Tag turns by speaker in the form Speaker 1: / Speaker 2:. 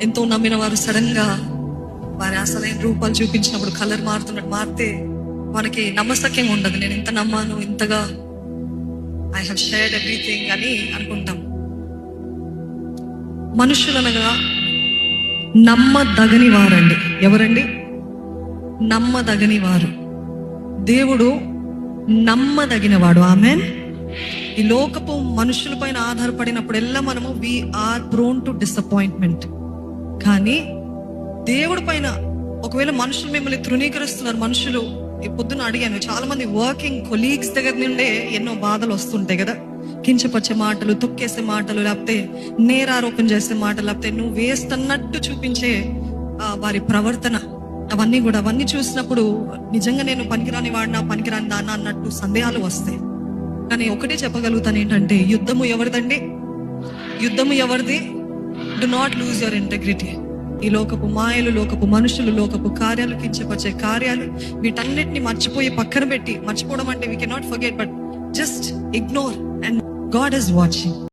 Speaker 1: ఎంతో నమ్మిన వారు సడన్ గా వారి అసలైన రూపాలు చూపించినప్పుడు కలర్ మారితే మనకి నమ్మశక్యంగా ఉండదు. నేను ఇంత నమ్మాను, ఇంతగా ఐ హావ్ షేర్డ్ ఎవ్రీథింగ్ అని అనుకుంటాం. మనుషులనగా నమ్మదగని వారండి. ఎవరండి? నమ్మదగని వారు. దేవుడు నమ్మదగినవాడు. ఆమెన్. ఈ లోకపు మనుషుల పైన ఆధారపడినప్పుడెల్లా మనము వీఆర్ ప్రోన్ టు డిసప్పాయింట్మెంట్. కానీ దేవుడి పైన ఒకవేళ మనుషులు మిమ్మల్ని తృణీకరిస్తున్నారు. మనుషులు పొద్దున అడిగాను, చాలా మంది వర్కింగ్ కొలీగ్స్ దగ్గర నుండే ఎన్నో బాధలు వస్తుంటాయి కదా. కించపరిచే మాటలు, తొక్కేసే మాటలు, లేకపోతే నేరారోపణ చేసే మాటలు, లేకపోతే నువ్వు వేస్తున్నట్టు చూపించే వారి ప్రవర్తన, అవన్నీ చూసినప్పుడు నిజంగా నేను పనికిరాని వాడినా, పనికిరాని దాన్నా అన్నట్టు సందేహాలు వస్తాయి. కానీ ఒకటే చెప్పగలుగుతాను ఏంటంటే, యుద్ధము ఎవరిదండి? యుద్ధము ఎవరిది? Do not lose your integrity. ఈ లోకపు మాయలు, లోకపు మనుషులు, లోకపు కార్యాలు, కించపరిచే కార్యాలు, వీటన్నిటిని మర్చిపోవడం అంటే we cannot forget, but just ignore and God is watching.